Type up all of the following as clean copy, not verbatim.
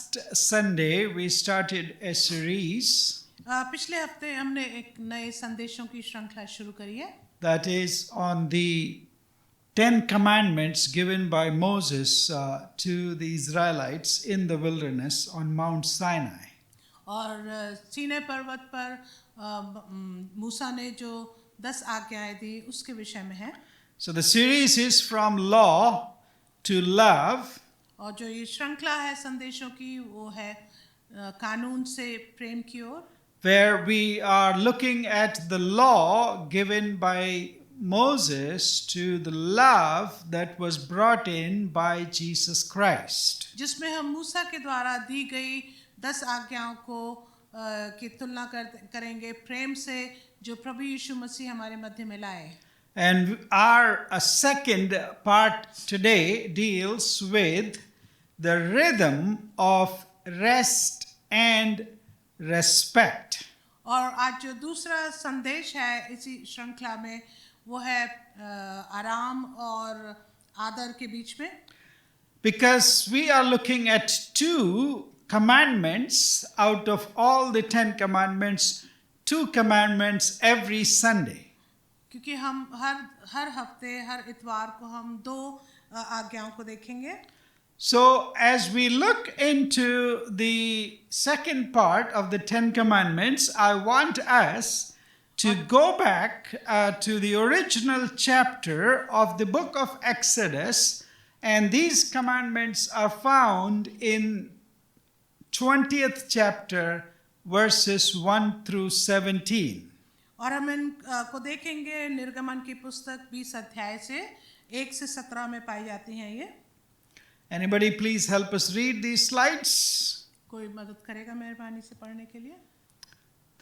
last Sunday we started a series पिछले हफ्ते हमने एक नए संदेशों की श्रृंखला शुरू करी है that is on the 10 commandments given by Moses to the Israelites in the wilderness on Mount Sinai. और सीनै पर्वत पर मूसा ने जो 10 आज्ञाएं दी उसके विषय में है. So the series is from law to love, और जो ये श्रृंखला है संदेशों की वो है कानून से प्रेम की ओर, where we are looking at the law given by Moses to the love that was brought in by Jesus Christ. जिसमें हम मूसा के द्वारा दी गई 10 आज्ञाओं को की तुलना करेंगे प्रेम से जो प्रभु यीशु मसीह हमारे मध्य में लाए. And our second part today deals with the rhythm of rest and respect. और आज जो दूसरा संदेश है इसी श्रृंखला में वो है आराम और आदर के बीच में. Because we are looking at 2 commandments out of all the 10 commandments, 2 commandments every Sunday. क्योंकि हम हर हफ्ते हर इतवार को हम 2 आज्ञाओं को देखेंगे. So as we look into the second part of the 10 commandments, I want us to go back to the original chapter of the book of Exodus, and these commandments are found in 20th chapter verses 1 through 17. और हम इनको देखेंगे निर्गमन की पुस्तक 20 अध्याय से 1 से 17 में पाई जाती हैं ये. Anybody please help us read these slides? कोई मदद करेगा मेहरबानी से पढ़ने के लिए?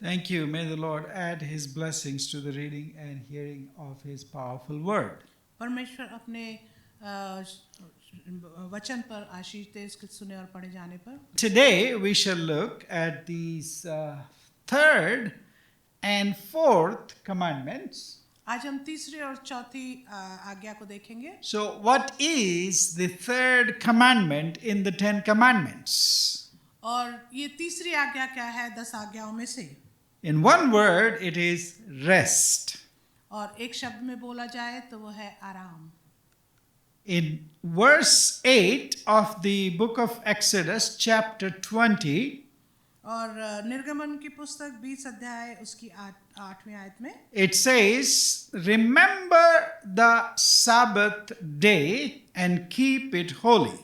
Thank you. May the Lord add His blessings to the reading and hearing of His powerful word. परमेश्वर अपने वचन पर आशीष दे इसके सुने और पढ़े जाने पर. Today we shall look at these third and fourth commandments. आज हम तीसरी और चौथी आज्ञा को देखेंगे. So what is the third commandment in the 10 commandments? और ये तीसरी आज्ञा क्या है 10 आज्ञाओं में से? In one word, it is rest. और एक शब्द में बोला जाए तो वो है आराम. In verse 8 of the book of Exodus, chapter 20, और निर्गमन की पुस्तक 20 अध्याय उसकी 8वीं आयत में it says, "Remember the Sabbath day and keep it holy."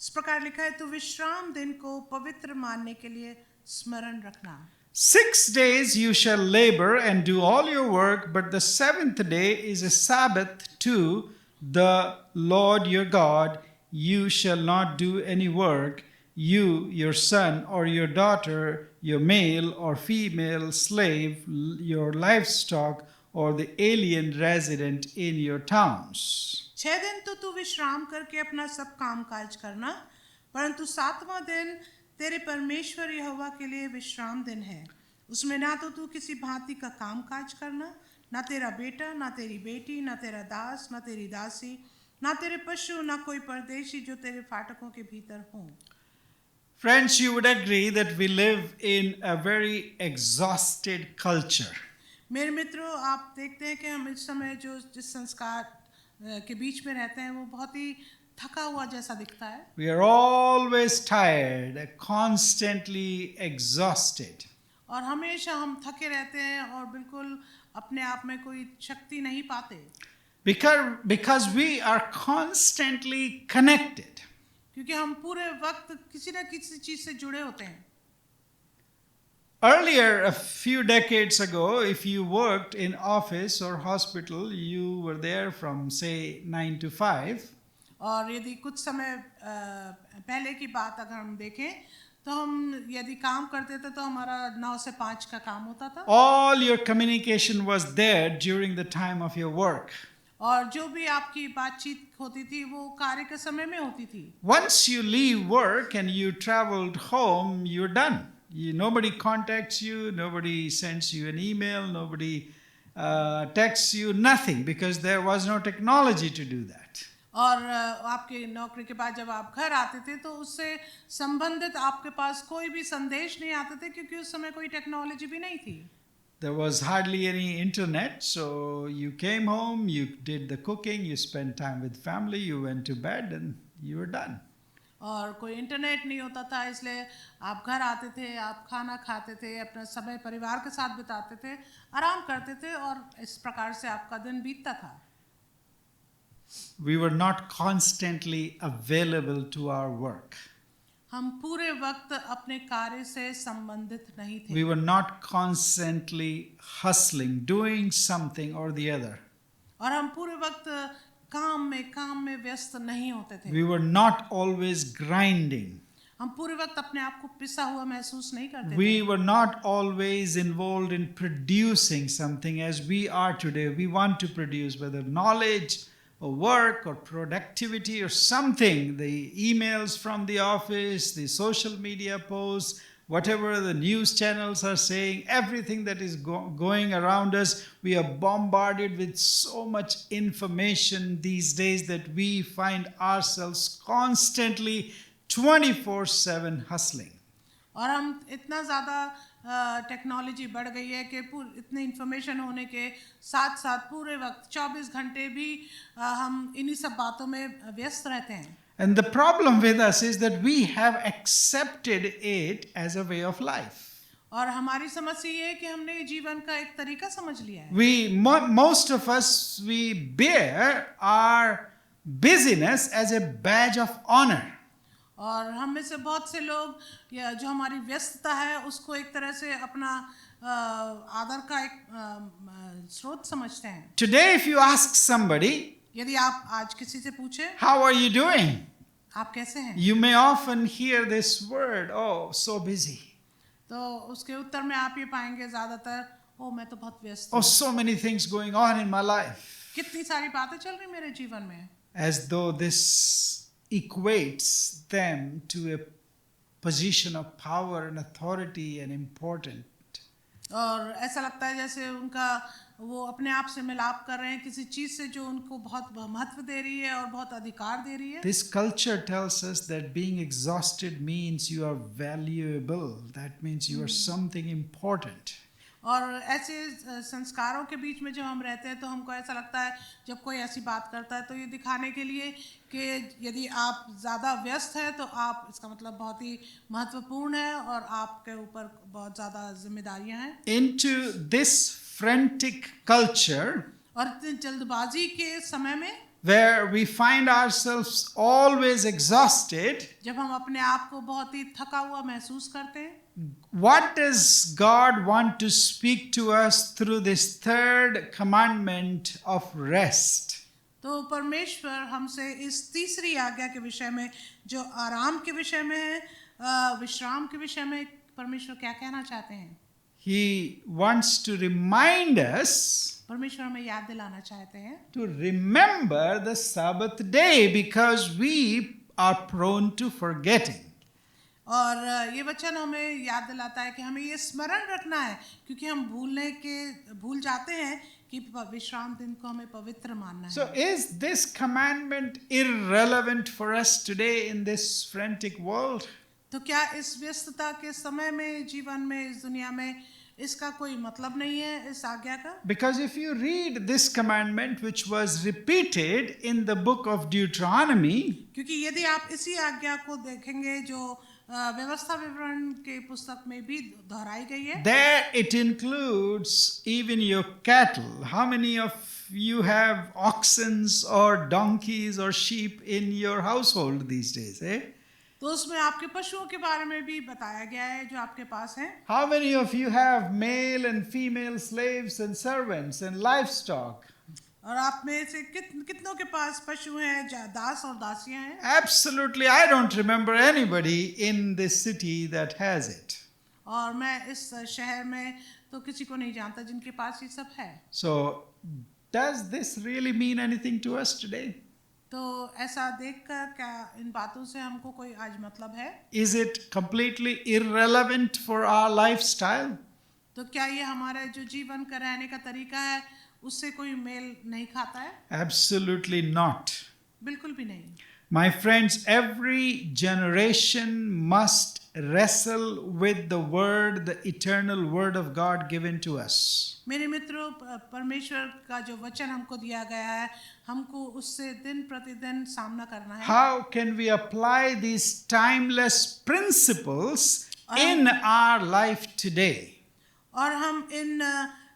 इस प्रकार लिखा है तो विश्राम दिन को पवित्र मानने के लिए स्मरण रखना. 6 days you shall labor and do all your work, but the 7th day is a Sabbath to the Lord your God. You shall not do any work, you, your son or your daughter, your male or female slave, your livestock, or the alien resident in your towns. 6 दिन तो तू विश्राम करके अपना सब काम काज करना, परंतु 7वां दिन तेरे परमेश्वर यहोवा के लिए विश्राम दिन है. उसमें ना तो तू किसी भांति का काम काज करना, ना तेरा बेटा, ना तेरी बेटी, ना तेरा दास, ना तेरी दासी, ना तेरे पशु, ना कोई परदेशी जो तेरे फाटकों के भीतर हों. Friends, you would agree that we live in a very exhausted culture. मेरे मित्रों, आप देखते हैं कि हम इस समय जिस संस्कार के बीच में रहते हैं वो बहुत ही थका हुआ जैसा दिखता है. We are always tired, constantly exhausted. और हमेशा हम थके रहते हैं और बिल्कुल अपने आप में कोई शक्ति नहीं पाते. Because we are constantly connected. क्योंकि हम पूरे वक्त किसी न किसी चीज से जुड़े होते हैं. Earlier, a few decades ago, if you worked in office or hospital, you were there from say 9 to 5. और यदि कुछ समय पहले की बात अगर हम देखें तो हम यदि काम करते थे तो हमारा 9 से 5 का काम होता था. All your communication was there during the time of your work. और जो भी आपकी बातचीत होती थी वो कार्य के समय में होती थी. Once you leave work and you traveled home, you're done. Nobody contacts you, nobody sends you an email, nobody texts you, nothing, because there was no technology to do that. और आपके नौकरी के बाद जब आप घर आते थे तो उससे संबंधित आपके पास कोई भी संदेश नहीं आते थे, क्योंकि उस समय कोई टेक्नोलॉजी भी नहीं थी। There was hardly any internet, so you came home, you did the cooking, you spent time with family, you went to bed, and you were done. और कोई इंटरनेट नहीं होता था, इसलिए आप घर आते थे, आप खाना खाते थे, अपना समय परिवार के साथ बिताते थे, आराम करते थे, और इस प्रकार से आपका दिन बीतता था। We were not constantly available to our work. हम पूरे वक्त अपने कार्य से संबंधित नहीं थे। We were not constantly hustling, doing something or the other. और हम पूरे वक्त काम में व्यस्त नहीं होते थे। We were not always grinding. हम पूरे वक्त अपने आप को पिसा हुआ महसूस नहीं करते थे। We were not always involved in producing something as we are today. We want to produce whether knowledge or work or productivity or something, the emails from the office, the social media posts, whatever the news channels are saying, everything that is going around us, we are bombarded with so much information these days that we find ourselves constantly 24/7 hustling. और हम इतना ज़्यादा technology बढ़ गई है कि इतनी information होने के साथ साथ पूरे वक्त 24 घंटे भी हम इन्हीं सब बातों में व्यस्त रहते हैं। And the problem with us is that we have accepted it as a way of life. और हमारी समस्या ये है कि हमने जीवन का एक तरीका समझ लिया है। Most of us, we bear our busyness as a badge of honor. और हम में से बहुत से लोग या जो हमारी व्यस्तता है उसको एक तरह से अपना आदर का एक स्रोत समझते हैं। Today, if you ask somebody, यदि आप आज किसी से पूछे how are you doing? आप कैसे हैं, You may often hear this word, oh, so busy. तो उसके उत्तर में आप ये पाएंगे ज्यादातर, ओ मैं तो बहुत व्यस्त Oh, हूँ, so many things going on in my life. कितनी सारी बातें चल रही मेरे जीवन में। As though this equates them to a position of power and authority and important. और ऐसा लगता है जैसे उनका वो अपने आप से मिलाप कर रहे हैं किसी चीज से जो उनको बहुत महत्व दे रही है और बहुत अधिकार दे रही है। This culture tells us that being exhausted means you are valuable. That means you are something important. और ऐसे संस्कारों के बीच में जब हम रहते हैं तो हमको ऐसा लगता है जब कोई ऐसी बात करता है तो ये दिखाने के लिए कि यदि आप ज़्यादा व्यस्त हैं तो आप, इसका मतलब बहुत ही महत्वपूर्ण है और आपके ऊपर बहुत ज़्यादा जिम्मेदारियां हैं। Into this frantic culture, और इतनी जल्दबाजी के समय में where we find ourselves always exhausted, जब हम अपने आप को बहुत ही थका हुआ महसूस करते हैं, what does God want to speak to us through this third commandment of rest? तो परमेश्वर हमसे इस तीसरी आज्ञा के विषय में जो आराम के विषय में है, विश्राम के विषय में परमेश्वर क्या कहना चाहते हैं? He wants to remind us परमेश्वर हमें याद दिलाना चाहते हैं to remember the Sabbath day because we are prone to forgetting. और ये वचन हमें याद दिलाता है कि हमें ये स्मरण रखना है क्योंकि हम भूल जाते हैं कि विश्राम दिन को हमें पवित्र मानना है। So is this commandment irrelevant for us today in this frantic world? तो क्या इस व्यस्तता के समय में, जीवन में, इस दुनिया में इसका कोई मतलब नहीं है इस आज्ञा का? Because if you read this commandment which was repeated in the book of Deuteronomy, क्योंकि यदि आप इसी आज्ञा को देखेंगे जो व्यवस्था विवरण के पुस्तक में भी दोहराई गई है, there it includes even your cattle. How many of you have oxen or donkeys or sheep in your household these days, eh? तो उसमें आपके पशुओं के बारे में भी बताया गया है जो आपके पास हैं। How many of you have male and female slaves and servants and livestock? और आप में से कितनों के पास पशु हैं, दास और दासियां हैं? Absolutely, I don't remember anybody in this city that has it. और मैं इस शहर में तो किसी को नहीं जानता जिनके पास ये सब है। So, does this really mean anything to us today? तो ऐसा देखकर क्या इन बातों से हमको कोई आज मतलब है? Is it completely irrelevant for our lifestyle? तो क्या ये हमारे जो जीवन का रहने का तरीका है उससे कोई मेल नहीं खाता है? Absolutely not. बिल्कुल भी नहीं। My friends, every generation must wrestle with the word, the eternal word of God given to us. मेरे मित्रों, परमेश्वर का जो वचन हमको दिया गया है, हमको उससे दिन प्रतिदिन सामना करना है। How can we apply these timeless principles in our life today? और हम इन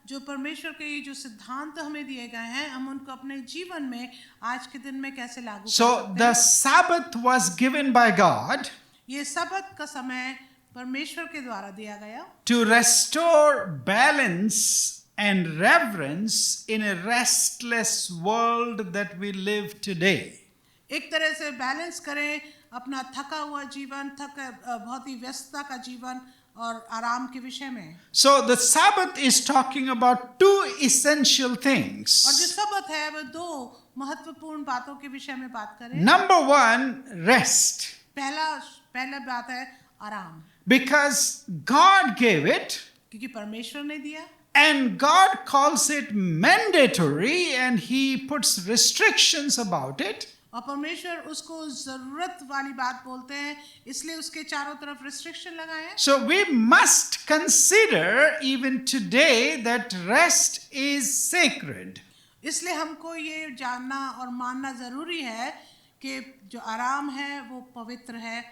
जो परमेश्वर के ये जो सिद्धांत हमें दिए गए हैं, हम उनको अपने जीवन में आज के दिन में कैसे लागू कर So सकते the हैं। Sabbath was given by God ये सबत का समय परमेश्वर के द्वारा दिया गया to restore balance and reverence in a restless world that we live today. एक तरह से बैलेंस करें अपना थका हुआ जीवन, बहुत ही व्यस्तता का जीवन और आराम के विषय में। So the Sabbath is talking about two essential और जो things. सबत है वो दो महत्वपूर्ण बातों के विषय में बात करें। Number one, rest. पहला बात है आराम, Because God gave it क्योंकि परमेश्वर ने दिया and God calls it mandatory and He puts restrictions about it. और परमेश्वर उसको जरूरत वाली बात बोलते हैं, इसलिए उसके चारों तरफ रिस्ट्रिक्शन लगाए हैं। So we must consider even today that rest is sacred. इसलिए हमको ये जानना और मानना जरूरी है कि जो आराम है वो पवित्र है।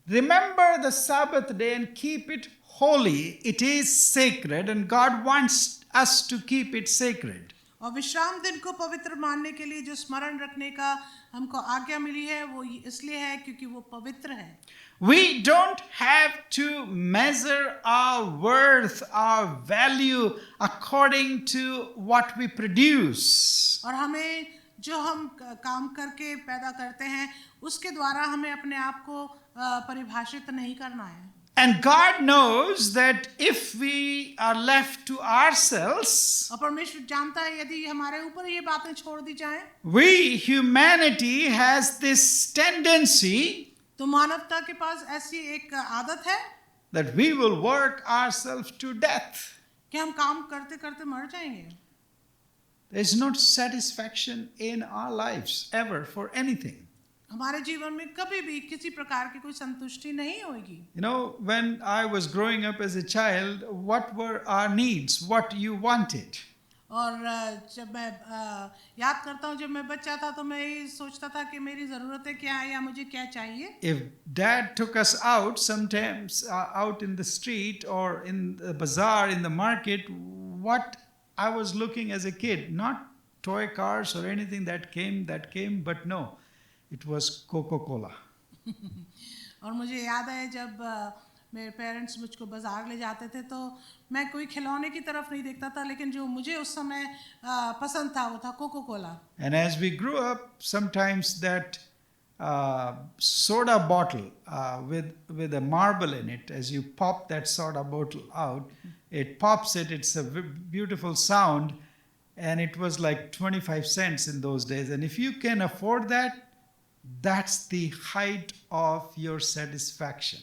Remember the Sabbath day and keep it holy. It is sacred and God wants us to keep it sacred. और विश्राम दिन को पवित्र मानने के लिए जो स्मरण रखने का हमको आज्ञा मिली है वो इसलिए है क्योंकि वो पवित्र है। We don't have to measure our worth, our value according to what we produce. और हमें जो हम काम करके पैदा करते हैं उसके द्वारा हमें अपने आप को परिभाषित नहीं करना है। And God knows that if we are left to ourselves, और परमेश्वर जानता है यदि हमारे ऊपर ये बातें छोड़ दी जाएं, we, humanity, has this tendency तो मानवता के पास ऐसी एक आदत है that we will work ourselves to death. कि हम काम करते करते मर जाएंगे। There is no satisfaction in our lives ever for anything. हमारे जीवन में कभी भी किसी प्रकार की कोई संतुष्टि नहीं होगी। You know, when I was growing up as a child, what were our needs? What you wanted? और जब मैं याद करता हूँ जब मैं बच्चा था तो मैं ये सोचता था कि मेरी ज़रूरतें क्या है या मुझे क्या चाहिए। If dad took us out sometimes out in the street or in the bazaar, in the market, what I was looking as a kid, not toy cars or anything that came, but no, it was Coca-Cola. और मुझे याद है जब मेरे parents मुझको बाजार ले जाते थे तो मैं कोई खिलौने की तरफ नहीं देखता था, लेकिन जो मुझे उस समय पसंद था वो था Coca Cola. And as we grew up, sometimes that soda bottle with a marble in it, as you pop that soda bottle out, it pops it. It's a beautiful sound, and it was like 25 cents in those days. And if you can afford that, that's the height of your satisfaction.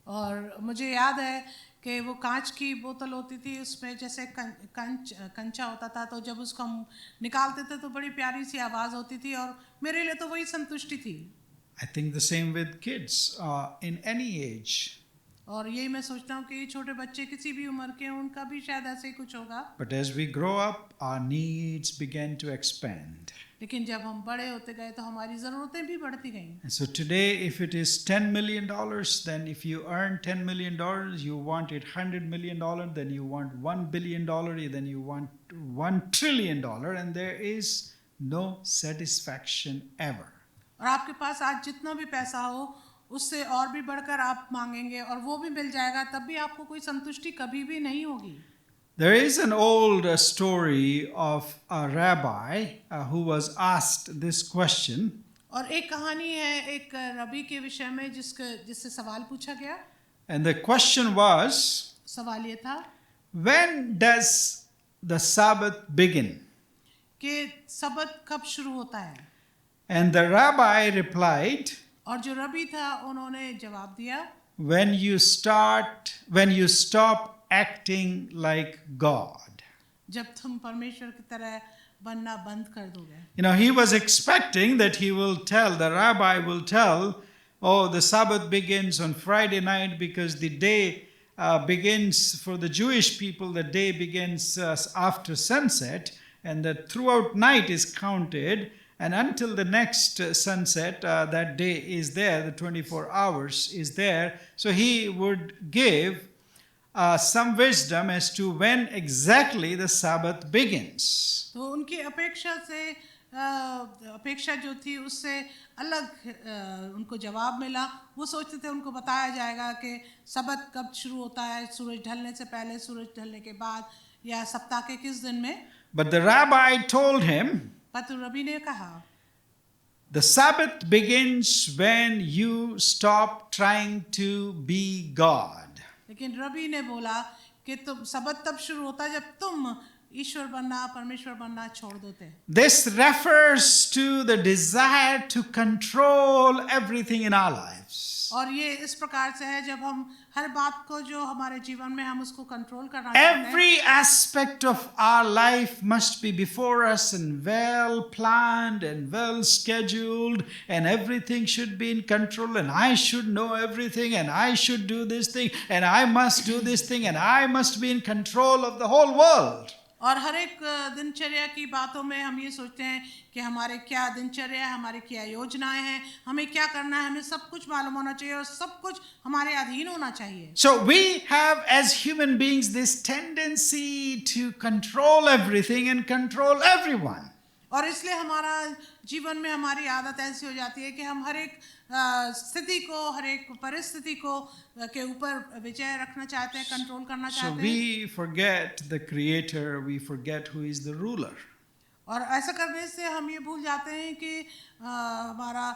और मुझे याद है कि वो कांच की बोतल होती थी, उसमें जैसे कंचा होता था, तो जब उसको हम निकालते थे तो बड़ी प्यारी सी आवाज़ होती थी और मेरे लिए तो वही संतुष्टि थी। I think the same with kids in any age. और यही मैं सोचता हूँ कि छोटे बच्चे किसी भी उम्र के उनका भी शायद ऐसे ही कुछ होगा। But as we grow up, our needs began to expand. लेकिन जब हम बड़े होते गए तो हमारी ज़रूरतें भी बढ़ती गईं। And so today, if it is $10 million, then if you earn $10 million, you want it $100 million, then you want $1 billion, then you want $1 trillion, and there is no satisfaction ever. और आपके पास आज जितना भी पैसा हो उससे और भी बढ़कर आप मांगेंगे और वो भी मिल जाएगा, तब भी आपको कोई संतुष्टि कभी भी नहीं होगी। There is an old story of a rabbi who was asked this question. और एक कहानी है एक रबी के विषय में जिससे सवाल पूछा गया। And the question was, सवाल ये था, when does the Sabbath begin? कि सबत कब शुरू होता है? And the rabbi replied, और जो रबी था उन्होंने जवाब दिया, when you stop acting like God. जब तुम परमेश्वर की तरह बनना बंद कर दोगे। You know, he was expecting that the rabbi will tell, oh, the Sabbath begins on Friday night because the day begins, for the Jewish people, the day begins after sunset, and that throughout night is counted, and until the next sunset, that day is there, the 24 hours is there. So he would give some wisdom as to when exactly the Sabbath begins. तो उनकी अपेक्षा जो थी उससे अलग उनको जवाब मिला। वो सोचते थे उनको बताया जाएगा कि सबत कब शुरू होता है, सूरज ढलने से पहले, सूरज ढलने के बाद, या सप्ताह के किस दिन में। But the rabbi told him, परंतु रबी ने कहा, the Sabbath begins when you stop trying to be God. लेकिन रबी ने बोला कि तुम सबत तब शुरू होता है जब तुम ईश्वर बनना, परमेश्वर बनना छोड़ देते। This refers to the desire to control everything in our lives. और ये इस प्रकार से है जब हम हर बात को जो हमारे जीवन में हम उसको कंट्रोल करना चाहते हैं। Every aspect of our life must be before us and well planned and well scheduled, and everything should be in control, and I should know everything, and I should do this thing, and I must do this thing, and I must be in control of the whole world. और हर एक दिनचर्या की बातों में हम ये सोचते हैं कि हमारे क्या दिनचर्या है, हमारी क्या योजनाएं हैं, हमें क्या करना है, हमें सब कुछ मालूम होना चाहिए और सब कुछ हमारे अधीन होना चाहिए। So we have as human beings this tendency to control everything and control everyone. और इसलिए हमारा जीवन में हमारी आदत ऐसी हो जाती है कि हम हर एक स्थिति को, हर एक परिस्थिति को के ऊपर विजय रखना चाहते हैं, कंट्रोल करना So चाहते हैं। we forget the creator, we forget who is the ruler. और ऐसा करने से हम ये भूल जाते हैं कि हमारा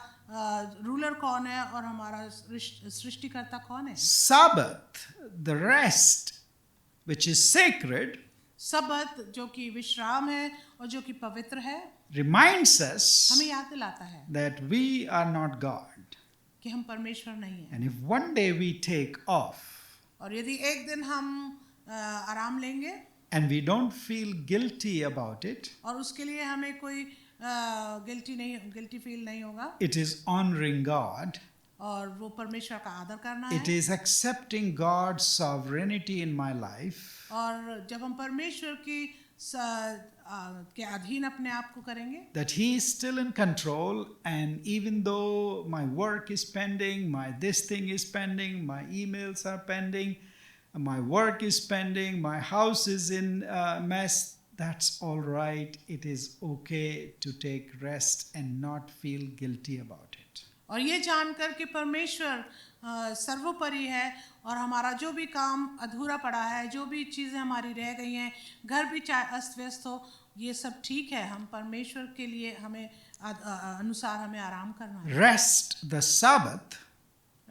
रूलर कौन है और हमारा सृष्टिकर्ता कौन है। Sabbath, the rest, which is sacred, सबत जो कि विश्राम है और जो कि पवित्र है, reminds us हमें याद दिलाता है that we are not God. कि हम परमेश्वर नहीं हैं। And if one day we take off और यदि एक दिन हम आराम लेंगे and we don't feel guilty about it, और उसके लिए हमें कोई गिल्टी फील नहीं होगा, it is honoring God. और वो परमेश्वर का आदर करना है। It is accepting God's sovereignty in my life. और जब हम परमेश्वर की के अधीन अपने आप को करेंगे, That He is still in control, and even though my work is pending, my this thing is pending, my emails are pending, my work is pending, my house is in mess, that's all right. It is okay to take rest and not feel guilty about it. और ये जानकर कि परमेश्वर सर्वोपरि है और हमारा जो भी काम अधूरा पड़ा है, जो भी चीज़ें हमारी रह गई हैं, घर भी चाहे अस्त व्यस्त हो, ये सब ठीक है। हम परमेश्वर के लिए हमें अनुसार हमें आराम करना है। Rest, the Sabbath,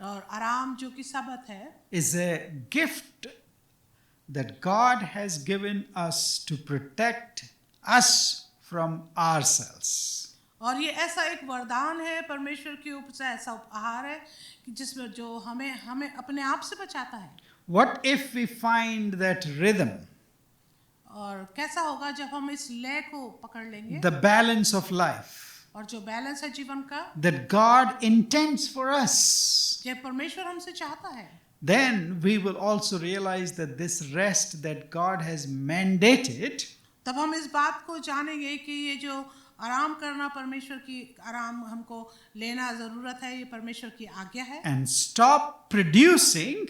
और आराम जो कि सबत है, is a gift that God has given us to protect us from ourselves. और ये ऐसा एक वरदान है परमेश्वर की ओर से, ऐसा उपहार है कि जिसमें जो हमें अपने आप से बचाता है। What if we find that rhythm, और कैसा होगा जब हम इस लय को पकड़ लेंगे, the balance of life और जो बैलेंस है जीवन का, that God intends for us? जो परमेश्वर हमसे चाहता है, Then we will also realize that this rest that God has mandated तब हम इस बात को जानेंगे कि ये जो आराम करना परमेश्वर की आराम हमको लेना ज़रूरत है, ये परमेश्वर की आज्ञा है। and stop producing,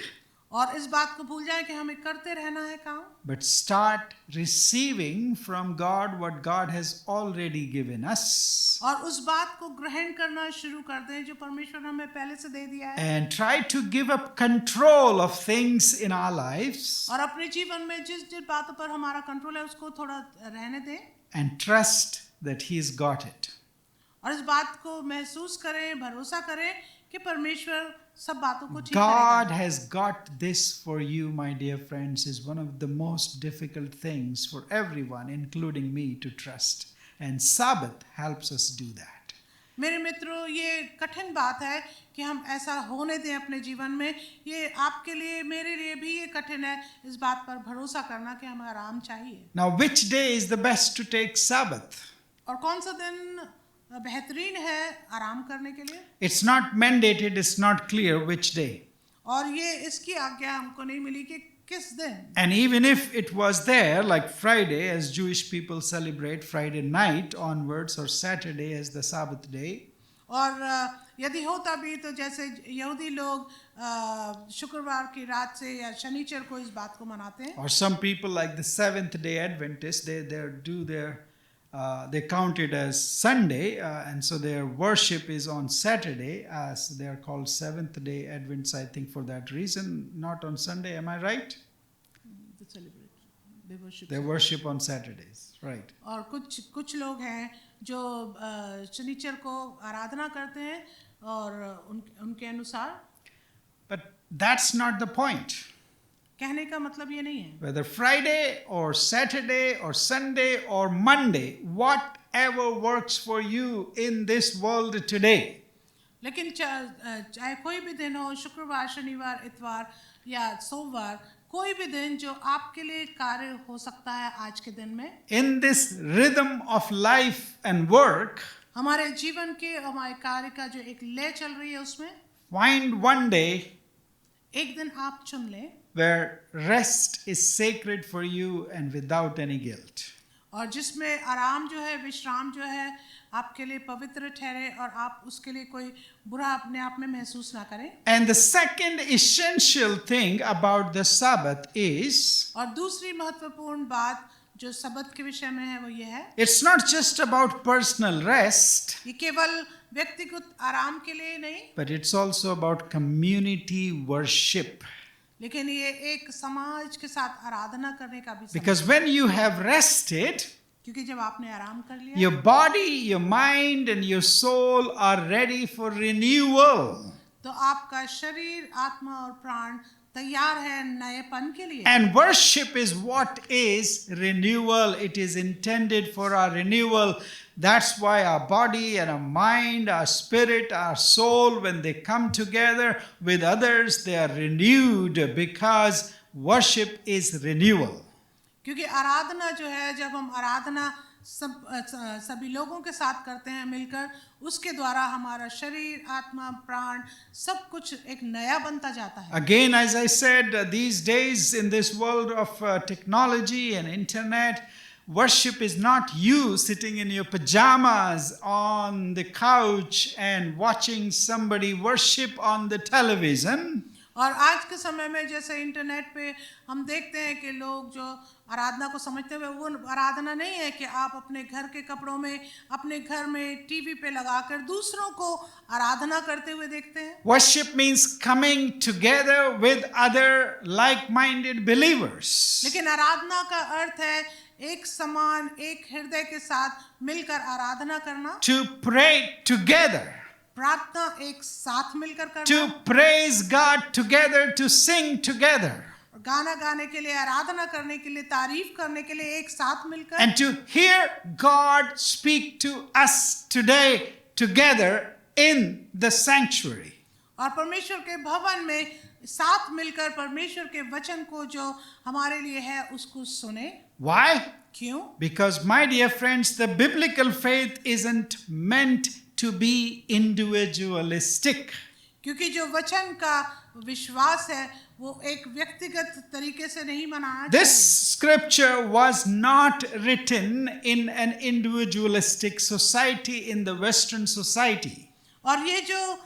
और इस बात को भूल जाए कि हमें करते रहना है काम, but start receiving from God what God has already given us. और उस बात को ग्रहण करना शुरू कर दें जो परमेश्वर हमें पहले से दे दिया है। And try to give up control of things in our lives और अपने जीवन में जिस जिस बातों पर हमारा कंट्रोल है उसको थोड़ा रहने दें, and trust that He's got it. और इस बात को महसूस करें, भरोसा करें कि परमेश्वर सब बातों को ठीक God करेगा। has got this for you, my dear friends, is one of the most difficult things for everyone, including me, to trust. And Sabbath helps us do that. मेरे मित्रों, ये कठिन बात है कि हम ऐसा होने दें अपने जीवन में। ये आपके लिए, मेरे लिए भी ये कठिन है इस बात पर भरोसा करना कि हमें आराम चाहिए। Now, which day is the best to take Sabbath? और कौन सा दिन बेहतरीन है आराम करने के लिए? It's not mandated, it's not clear which day. और ये इसकी आज्ञा हमको नहीं मिली कि किस दिन। And even if it was there, like Friday, as Jewish people celebrate Friday night onwards, or Saturday as the Sabbath day, और यदि होता भी तो जैसे यहूदी लोग शुक्रवार की रात से या शनिचर को इस बात को मनाते हैं, or some people like the Seventh Day Adventists, they count it as Sunday, and so their worship is on Saturday, as they are called Seventh Day Adventists, I think for that reason, not on Sunday. Am I right? They worship on Saturdays, right? और कुछ लोग हैं जो शनिचर को आराधना करते हैं और उनके अनुसार। But that's not the point. कहने का मतलब ये नहीं है Whether Friday or Saturday or Sunday or Monday, whatever works for you in this world today. लेकिन चाहे कोई भी दिन हो, शुक्रवार, शनिवार, इतवार या सोमवार, कोई भी दिन जो आपके लिए कार्य हो सकता है आज के दिन में, In this rhythm of life and work, हमारे जीवन के, हमारे कार्य का जो एक लय चल रही है उसमें find one day एक दिन आप चुन लें where rest is sacred for you and without any guilt. और जिसमें आराम जो है, विश्राम जो है आपके लिए पवित्र ठहरे और आप उसके लिए कोई बुरा अपने आप में महसूस ना करें। And the second essential thing about the Sabbath is, और दूसरी महत्वपूर्ण बात जो सबत के विषय में है वो ये है, it's not just about personal rest, ये केवल व्यक्तिगत आराम के लिए नहीं, but it's also about community worship. लेकिन ये एक समाज के साथ आराधना करने का भी समय। Because when you have rested, क्योंकि जब आपने आराम कर लिया, your body, your mind, and your soul are ready for renewal. तो आपका शरीर, आत्मा और प्राण तैयार है नएपन के लिए। And worship is what is renewal. It is intended for our renewal. That's why our body and our mind, our spirit, our soul, when they come together with others, they are renewed, because worship is renewal. क्योंकि आराधना जो है, जब हम आराधना सभी लोगों के साथ करते हैं मिलकर, उसके द्वारा हमारा शरीर, आत्मा, प्राण सब कुछ एक नया बनता जाता है। Again, as I said, these days in this world of technology and internet, worship is not you sitting in your pajamas on the couch and watching somebody worship on the television. और आज के समय में जैसे internet पे हम देखते हैं कि लोग जो आराधना को समझते हुए, वो आराधना नहीं है कि आप अपने घर के कपड़ों में, अपने घर में टीवी पे लगाकर दूसरों को आराधना करते हुए देखते हैं। Worship means coming together with other like-minded believers. लेकिन आराधना का अर्थ है एक समान, एक हृदय के साथ मिलकर आराधना करना, To pray together. प्रार्थना एक साथ मिलकर करना, To praise God together, to sing together. गाना गाने के लिए, आराधना करने के लिए, तारीफ करने के लिए एक साथ मिलकर, And to hear God speak to us today together in the sanctuary. और परमेश्वर के भवन में साथ मिलकर परमेश्वर के वचन को जो हमारे लिए है उसको सुने। Why? क्यों? Because, my dear friends, the biblical faith isn't meant to be individualistic. क्योंकि जो वचन का विश्वास है वो एक व्यक्तिगत तरीके से नहीं मनाना This चाहिए। scripture was not written in an individualistic society, in the Western society. और ये जो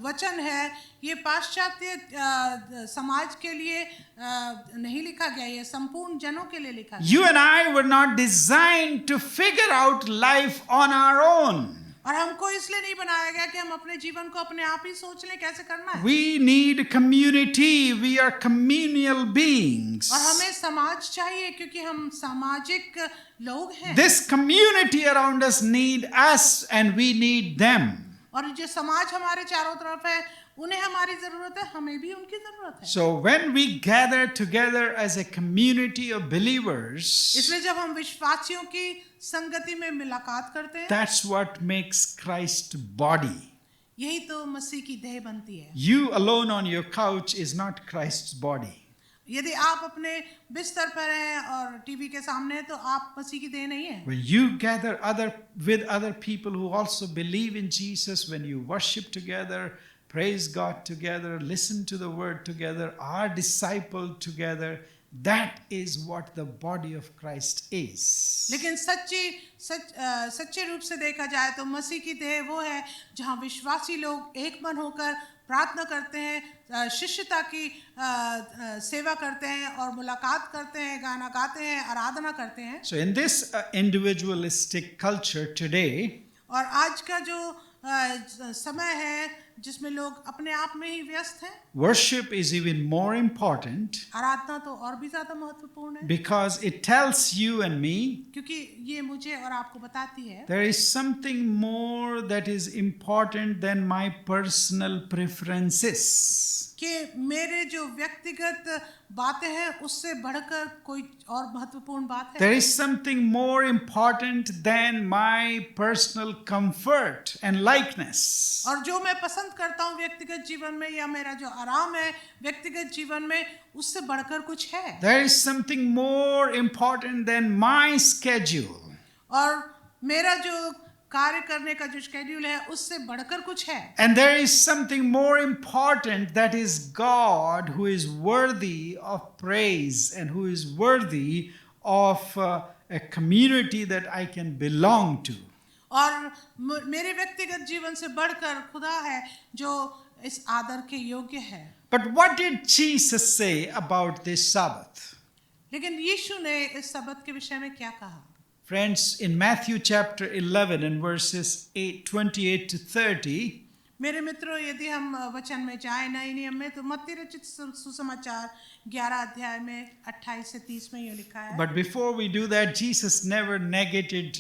वचन है ये पाश्चात्य समाज के लिए नहीं लिखा गया, ये संपूर्ण जनों के लिए लिखा गया। You and I were not designed to figure out life on our own. और हमको इसलिए नहीं बनाया गया कि हम अपने जीवन को अपने आप ही सोच लें कैसे करना है। We need community. We are communal beings. और हमें समाज चाहिए क्योंकि हम सामाजिक लोग हैं। This community around us need us and we need them. और जो समाज हमारे चारों तरफ है उन्हें हमारी जरूरत है, हमें भी उनकी जरूरत है। So when we gather together as a community of believers, इसलिए जब हम विश्वासियों की संगति में मुलाकात करते हैं, that's what makes Christ's body. यही तो मसीह की देह बनती है। You alone on your couch is not Christ's body. यदि आप अपने बिस्तर पर हैं और टीवी के सामने हैं तो आप मसीह की देह नहीं है। When you gather with other people who also believe in Jesus, when you worship together, praise God together, listen to the word together, are discipled together, that is what the body of Christ is. लेकिन सच्चे रूप से देखा जाए तो मसीह की देह वो है जहाँ विश्वासी लोग एक मन होकर प्रार्थना करते हैं, शिष्यता की सेवा करते हैं और मुलाकात करते हैं, गाना गाते हैं, आराधना करते हैं। So in this individualistic culture today, और आज का जो समय है जिसमें लोग अपने आप में ही व्यस्त हैं, worship is even more important आराधना तो और भी ज्यादा महत्वपूर्ण है, because it tells you and me क्योंकि ये मुझे और आपको बताती है there is something more that is important than my personal preferences. कि मेरे जो व्यक्तिगत बातें हैं उससे बढ़कर कोई और महत्वपूर्ण बात है। There is something more important than my personal comfort and likeness. और जो मैं पसंद करता हूँ व्यक्तिगत जीवन में या मेरा जो आराम है व्यक्तिगत जीवन में, उससे बढ़कर कुछ है। There is something more important than my schedule. और मेरा जो कार्य करने का जो शेड्यूल है उससे बढ़कर कुछ है। And there is something more important, that is God, who is worthy of praise and who is worthy of a community that I can belong to. और मेरे व्यक्तिगत जीवन से बढ़कर खुदा है जो इस आदर के योग्य है। But what did Jesus say about this Sabbath? लेकिन यीशु ने इस सब्त के विषय में क्या कहा? Friends, in Matthew chapter 11 and verses 28 to 30, मेरे मित्रों, यदि हम वचन में जाए नए नियम में तो मत्ती रचित सुसमाचार 11 अध्याय में 28 से 30 में ये लिखा है। but before we do that, Jesus never negated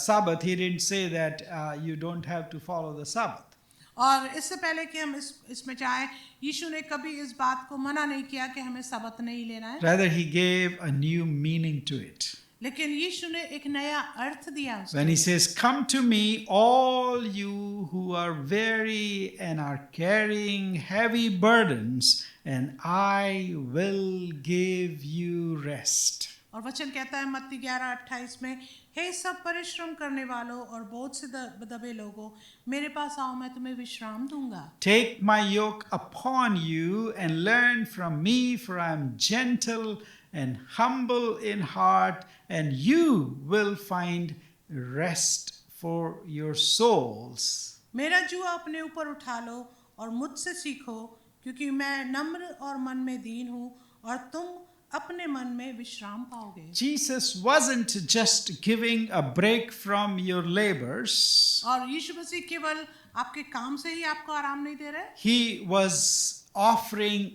Sabbath. He didn't say that you don't have to follow the Sabbath. और इससे पहले कि हम इसमें जाए, यीशु ने कभी इस बात को मना नहीं किया कि हमें सब्त नहीं लेना है। Rather, he gave a new meaning to it. लेकिन यीशु ने एक नया अर्थ दिया उसको। When he says, "Come to me, all you who are weary and are carrying heavy burdens, and I will give you rest." और वचन कहता है मत्ती 11:28 में, हे सब परिश्रम करने वालों और बोझ से दबे लोगों, मेरे पास आओ, मैं तुम्हें विश्राम दूंगा। Take my yoke upon you and learn from me, for I am gentle and humble in heart, and you will find rest for your souls. मेरा जुआ अपने ऊपर उठा लो और मुझसे सीखो, क्योंकि मैं नम्र और मन में दीन हूँ, और तुम अपने मन में विश्राम पाओगे। Jesus wasn't just giving a break from your labors. और यीशु मसीह केवल आपके काम से ही आपको आराम नहीं दे रहे, He was offering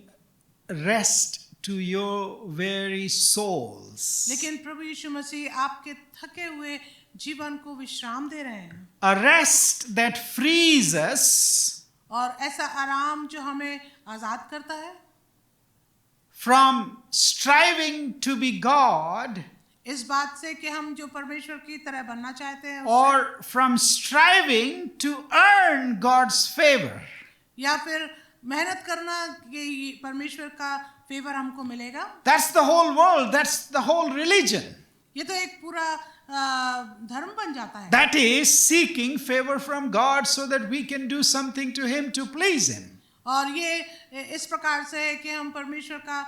rest to your very souls. लेकिन प्रभु यीशु मसीह आपके थके हुए जीवन को विश्राम दे रहे हैं। A rest that frees us और ऐसा आराम जो हमें आजाद करता है from striving to be God, इस बात से कि हम जो परमेश्वर की तरह बनना चाहते हैं, or from striving to earn God's favor. या फिर मेहनत करना कि परमेश्वर का फेवर हमको मिलेगा। That's the whole world. That's the whole religion. ये तो एक पूरा धर्म बन जाता है। That is seeking favor from God so that we can do something to Him to please Him. और ये इस प्रकार से है कि हम परमेश्वर का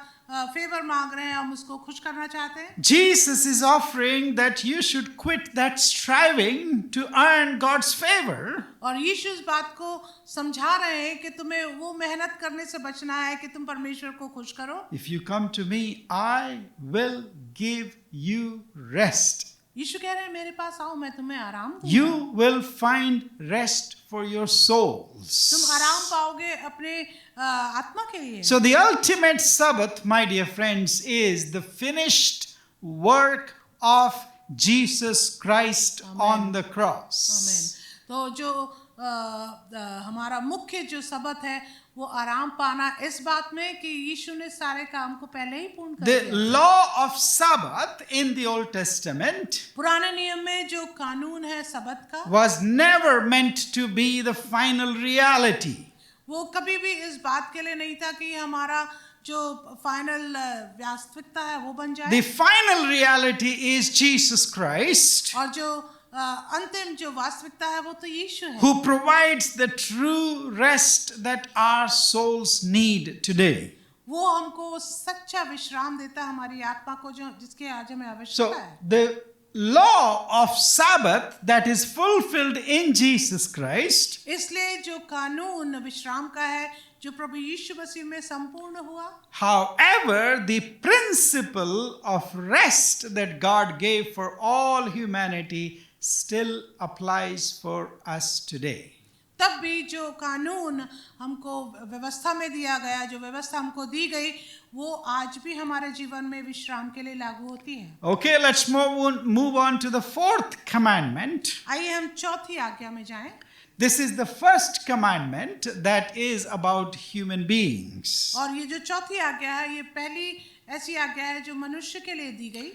फेवर मांग रहे हैं, हम उसको खुश करना चाहते हैं। Jesus is offering that you should quit that striving to earn God's favor. और यीशु इस बात को समझा रहे हैं कि तुम्हें वो मेहनत करने से बचना है कि तुम परमेश्वर को खुश करो। If you come to me, I will give you rest. यीशु कह रहे हैं मेरे पास आओ, मैं तुम्हें आराम दूंगा। You will find rest for your souls. तुम आराम पाओगे अपने आत्मा के लिए। So the ultimate Sabbath, my dear friends, is the finished work of Jesus Christ on the cross. आमीन। तो जो हमारा मुख्य जो सबक है वो आराम पाना इस बात में कि यीशु ने सारे काम को पहले ही पूर्ण कर The दिया। law of Sabbath in the Old Testament पुराने नियम में जो कानून है सबत का was never meant to be the final reality. वो कभी भी इस बात के लिए नहीं था कि हमारा जो फाइनल वास्तविकता है वो बन जाए। The final reality is Jesus Christ, और जो अंतिम जो वास्तविकता है वो तो यीशु है who provides the true rest that our souls need today. वो हमको सच्चा विश्राम देता है हमारी आत्मा को जो जिसके आज हमें So, आवश्यकता है। the law of Sabbath that is fulfilled in Jesus Christ इसलिए जो कानून विश्राम का है जो प्रभु यीशु मसीह में संपूर्ण हुआ, however, the principle of rest that God gave for all humanity still applies for us today. तब भी जो कानून हमको व्यवस्था में दिया गया, जो व्यवस्था हमको दी गई, वो आज भी हमारे जीवन में विश्राम के लिए लागू होती है। Okay, let's move on to the fourth commandment. आइए हम चौथी आज्ञा में जाएं। This is the first commandment that is about human beings. और ये जो चौथी आज्ञा है ये पहली ऐसी आज्ञा है जो मनुष्य के लिए दी गई।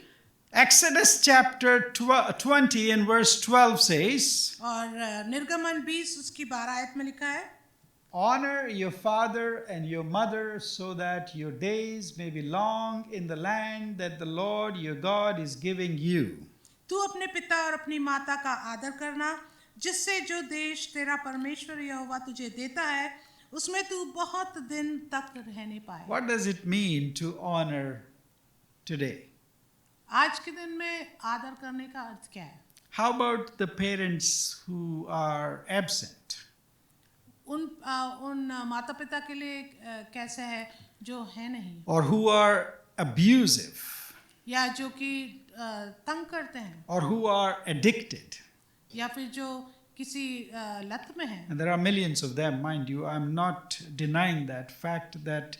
Exodus chapter 20 and verse 12 says, और निर्गमन 20 उसकी 12 आयत में लिखा है, honor your father and your mother so that your days may be long in the land that the Lord your God is giving you. तू अपने पिता और अपनी माता का आदर करना जिससे जो देश तेरा परमेश्वर यहोवा तुझे देता है उसमें तू बहुत दिन तक रहने पाए। What does it mean to honor today? आज के दिन में आदर करने का अर्थ क्या है? How about the parents who are absent? उन माता पिता के लिए कैसे है जो है नहीं Or who are abusive? या जो कि तंग करते हैं Or who are addicted? या फिर जो किसी लत में है। And there are millions of them, mind you. I'm not denying that fact that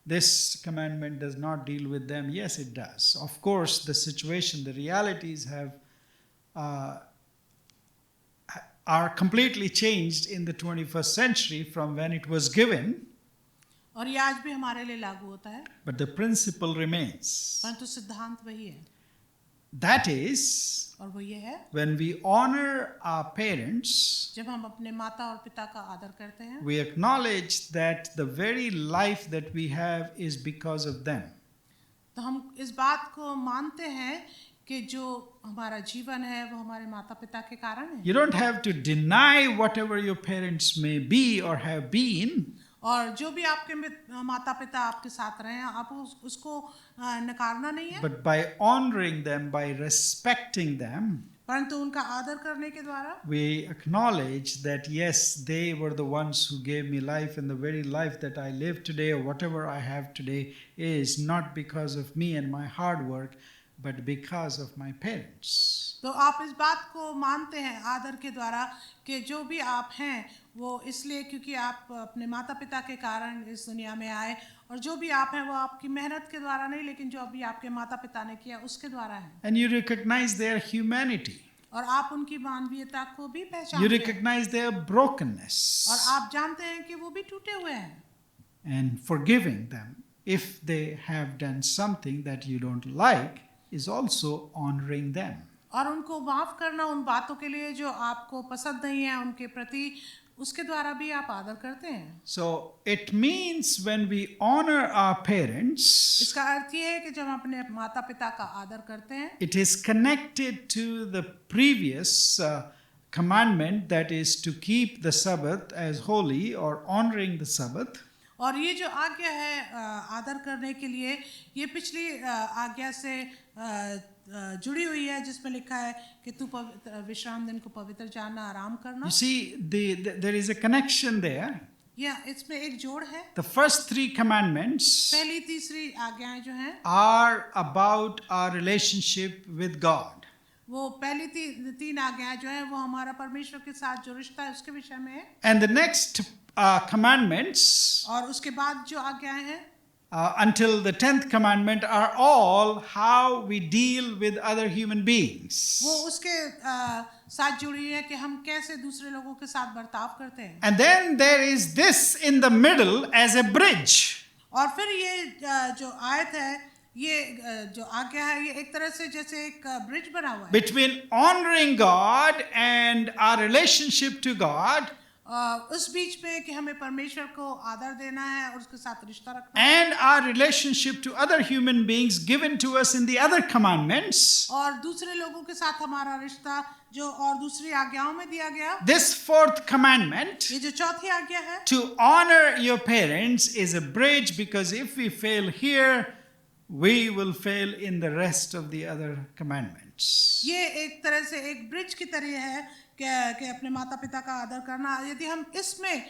this commandment does not deal with them. Yes, it does. Of course, the situation, the realities are completely changed in the 21st century from when it was given. और ये आज भी हमारे लिए लागू होता है। But the principle remains. परंतु सिद्धांत वही है। That is, और वो ये है when we honor our parents, जब हम अपने माता और पिता का आदर करते हैं, we acknowledge that the very life that we have is because of them. तो हम इस बात को मानते हैं कि जो हमारा जीवन है वो हमारे माता पिता के कारण है। You don't have to deny whatever your parents may be or have been. और जो भी आपके माता पिता आपके साथ रहे हैं आप उसको नकारना नहीं है। But by honoring them, by respecting them, परंतु उनका आदर करने के द्वारा we acknowledge that yes, they were the ones who gave me life, and the very life that I live today or whatever I have today is not because of me and my hard work, but because of my parents. तो आप इस बात को मानते हैं आदर के द्वारा कि जो भी आप हैं वो इसलिए क्योंकि आप अपने माता पिता के कारण इस दुनिया में आए, और जो भी आप हैं वो आपकी मेहनत के द्वारा नहीं लेकिन जो अभी आपके माता पिता ने किया उसके द्वारा है। And you recognize their humanity. और आप उनकी मानवीयता को भी You पहचानते हैं recognize their brokenness. और आप जानते हैं कि वो भी टूटे हुए हैं। And forgiving them if they have done something that you don't like is also honoring them. और उनको माफ करना उन बातों के लिए जो आपको पसंद नहीं है उनके प्रति, उसके द्वारा भी आप आदर करते हैं। So it means when we honor our parents, इसका अर्थ ये है कि जब हम अपने माता पिता का आदर करते हैं, it is connected to the previous commandment, that is to keep the Sabbath as holy or honoring the Sabbath. और ये जो आज्ञा है आदर करने के लिए ये पिछली आज्ञा से जुड़ी हुई है जिसमें लिखा है कि तू विश्राम दिन को पवित्र जानना, आराम करना। You see, there is a connection there. या इसमें एक जोड़ है। The first three commandments पहली तीसरी आज्ञाएं जो हैं are about our relationship with God. वो पहली तीन आज्ञाएं जो हैं वो हमारा परमेश्वर के साथ जो रिश्ता है उसके विषय में है। And the next commandments और उसके बाद जो आज्ञाएं हैं until the 10th commandment are all how we deal with other human beings. वो उसके साथ जुड़ी है कि हम कैसे दूसरे लोगों के साथ बर्ताव करते हैं. And then there is this in the middle as a bridge. और फिर ये जो आयत है, ये जो आज्ञा है, ये एक तरह से जैसे एक ब्रिज बना हुआ है Between honoring God and our relationship to God, उस बीच में कि हमें परमेश्वर को आदर देना है और उसके साथ रिश्ता रखना है, and our relationship to other human beings given to us in the other commandments. और दूसरे लोगों के साथ हमारा रिश्ता जो और दूसरी आज्ञाओं में दिया गया. This fourth commandment, ये जो चौथी आज्ञा है, to honor your parents, is a bridge, because if we fail here, we will fail in the rest of the other commandments. ये एक तरह से एक ब्रिज की तरह है कि अपने माता पिता का आदर करना. यदि हम इसमें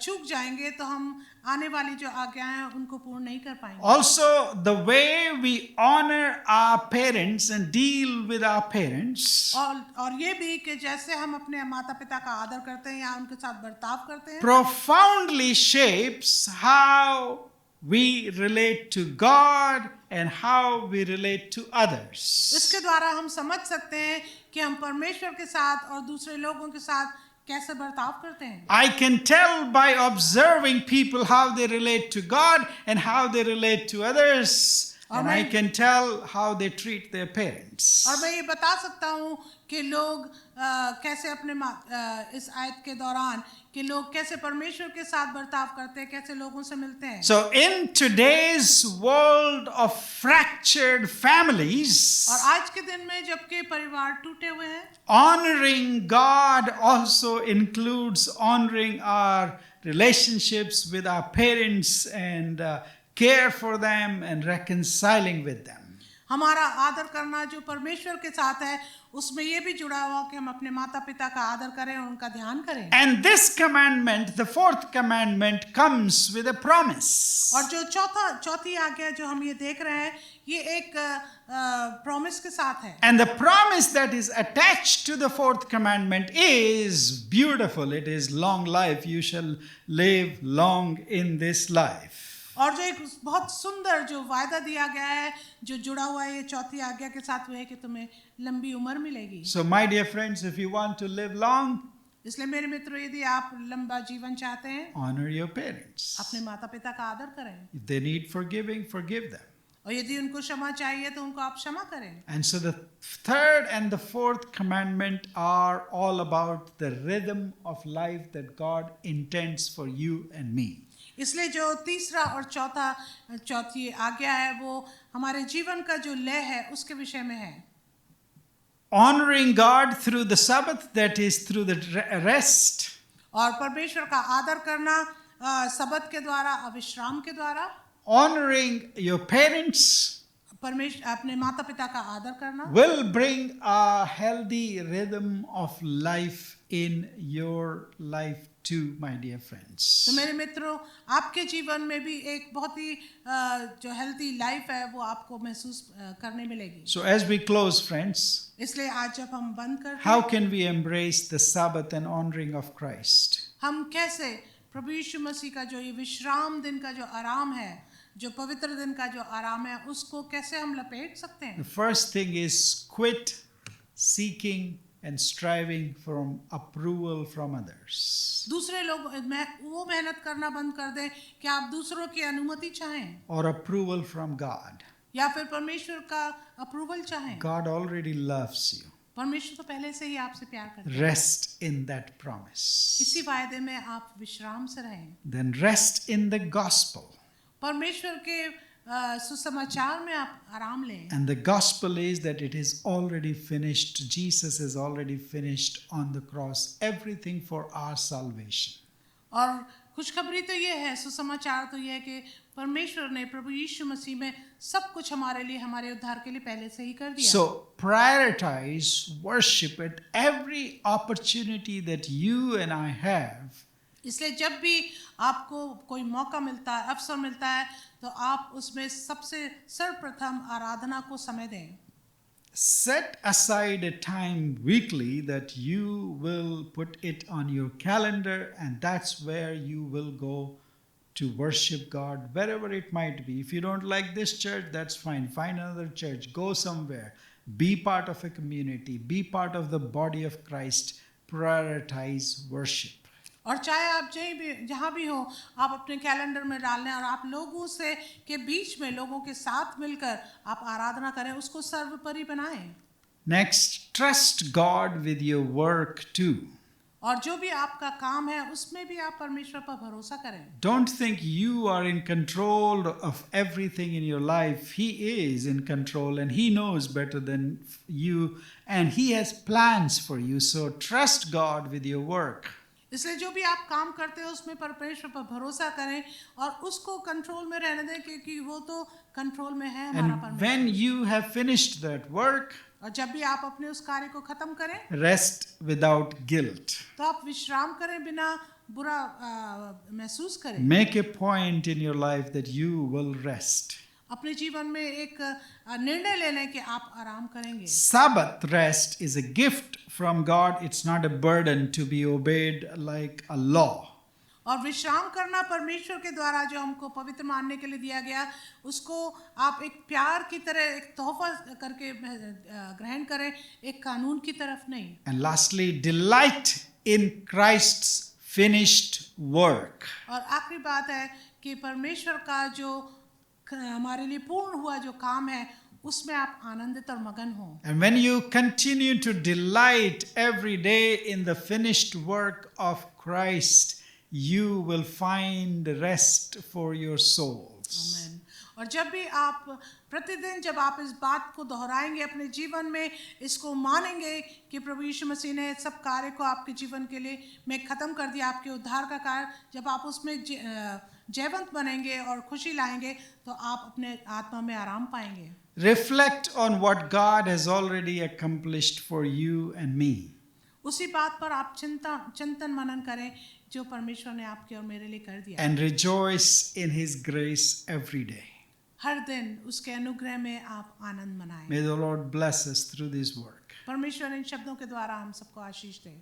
चूक जाएंगे तो हम आने वाली जो आज्ञाएं हैं उनको पूर्ण नहीं कर पाएंगे. Also, the way we honor our parents and deal with our parents और ये भी कि जैसे हम अपने माता पिता का आदर करते हैं या उनके साथ बर्ताव करते हैं, profoundly shapes how we relate to God and how we relate to others. इसके द्वारा हम समझ सकते हैं कि हम परमेश्वर के साथ और दूसरे लोगों के साथ कैसे बर्ताव करते हैं. I can tell by observing people how they relate to God and how they relate to others, and I can tell how they treat their parents. और मैं ये बता सकता हूँ कि लोग कैसे अपने इस आयत के दौरान कि लोग कैसे परमेश्वर के साथ बर्ताव करते हैं, कैसे लोगों से मिलते हैं. So in today's world of fractured families, और आज के दिन में जबकि परिवार टूटे हुए हैं, honoring God also includes honoring our relationships with our parents and care for them and reconciling with them. हमारा आदर करना जो परमेश्वर के साथ है उसमें ये भी जुड़ा हुआ कि हम अपने माता पिता का आदर करें और उनका ध्यान करें. And this commandment, the fourth commandment, comes with a promise. और जो चौथी आज्ञा जो हम ये देख रहे हैं, ये एक प्रॉमिस के साथ है. And the promise that is attached to the fourth commandment is beautiful. It is long life. You shall live long in this life. और जो एक बहुत सुंदर जो वायदा दिया गया है जो जुड़ा हुआ है ये चौथी आज्ञा के साथ, वो है कि तुम्हें लंबी उम्र मिलेगी. So my dear friends, if you want to live long, इसलिए मेरे मित्रों, यदि आप लंबा जीवन चाहते हैं, honor your parents. अपने माता पिता का आदर करें. If they need forgiving, forgive them. और यदि उनको क्षमा चाहिए तो उनको आप क्षमा करें. And so the third and the fourth commandment are all about the rhythm of life that God intends for you and me. इसलिए जो तीसरा और चौथी आज्ञा है वो हमारे जीवन का जो लय है उसके विषय में है. Honoring God through the Sabbath, that is through the rest. और परमेश्वर का आदर करना सबत के द्वारा, विश्राम के द्वारा. Honoring your parents परमेश्वर अपने माता पिता का आदर करना will bring a healthy rhythm of life in your life too, my dear friends. तो मेरे मित्रों, आपके जीवन में भी एक बहुत ही जो हेल्थी लाइफ है वो आपको महसूस करने मिलेगी. So as we close, friends, इसलिए आज जब हम बंद करते how हैं, can we embrace the Sabbath and honoring of Christ? हम कैसे प्रभु यीशु मसीह का जो ये विश्राम दिन का जो आराम है, जो पवित्र दिन का जो आराम है, उसको कैसे हम लपेट सकते हैं? The first thing is quit seeking and striving from approval from others, दूसरे लोग वो मेहनत करना बंद कर दें कि आप दूसरों की अनुमति चाहें or approval from God. या फिर परमेश्वर का अप्रूवल चाहें. God already loves you. परमेश्वर तो पहले से ही आपसे प्यार करते हैं. Rest in that promise. इसी वायदे में आप विश्राम से रहें. Then rest in the gospel. परमेश्वर के सुसमाचार में आप आराम लें. And the gospel is that it is already finished. Jesus has already finished on the cross everything for our salvation. और खुशखबरी तो ये है, सुसमाचार तो ये है कि परमेश्वर ने प्रभु यीशु मसीह में सब कुछ हमारे लिए, हमारे उद्धार के लिए पहले से ही कर दिया. So prioritize worship at every opportunity that you and I have. इसलिए जब भी आपको कोई मौका मिलता है, अवसर मिलता है, तो आप उसमें सबसे सर्वप्रथम आराधना को समय दें. Set aside a time weekly that you will put it on your calendar, and that's where you will go to worship God wherever it might be. If you don't like this church, that's fine. Find another church. Go somewhere. Be part of a community. Be part of the body of Christ. Prioritize worship. और चाहे आप जहाँ भी हो, आप अपने calendar में डाल लें और आप लोगों से के बीच में लोगों के साथ मिलकर आप आराधना करें, उसको सर्वोपरि बनाएं। Next, trust God with your work too. और जो भी आपका काम है उसमें भी आप परमेश्वर पर भरोसा करें। Don't think you are in control of everything in your life. He is in control and He knows better than you and He has plans for you. So trust God with your work. इसलिए जो भी आप काम करते हो उसमें परमेश्वर पर भरोसा करें और उसको कंट्रोल में रहने दें, क्योंकि वो तो कंट्रोल में है हमारा And परमेश्वर। when you have finished that work, और जब भी आप अपने उस कार्य को खत्म करें, rest without guilt. तो आप विश्राम करें बिना बुरा महसूस करें। Make a point in your life that you will rest. अपने जीवन में एक निर्णय ले लें कि आप आराम करेंगे। Sabbath rest is a gift from God. It's not a burden to be obeyed like a law. और विश्राम करना परमेश्वर के द्वारा जो हमको पवित्र मानने के लिए दिया गया, उसको आप एक प्यार की तरह एक तोहफा करके ग्रहण करें, एक कानून की तरफ नहीं। And lastly, delight in Christ's finished work. और आखिरी बात है कि परमेश्वर का जो हमारे लिए पूर्ण हुआ जो काम है उसमें आप आनंदित और मगन हो। And when you continue to delight every day in the finished work of Christ, you will find rest for your souls. आमीन। और जब भी आप प्रतिदिन जब आप इस बात को दोहराएंगे अपने जीवन में, इसको मानेंगे कि प्रभु यीशु मसीह ने सब कार्य को आपके जीवन के लिए में ख़त्म कर दिया, आपके उद्धार का कार्य, जब आप उसमें जयवंत बनेंगे और खुशी लाएंगे तो आप अपने आत्मा में आराम पाएंगे। Reflect on what God has already accomplished for you and me. उसी बात पर आप चिंतन मनन करें जो परमेश्वर ने आपके और मेरे लिए कर दिया। And rejoice in His grace every day. हर दिन उसके अनुग्रह में आप आनंद मनाएं। May the Lord bless us through this work. परमेश्वर इन शब्दों के द्वारा हम सबको आशीष दे।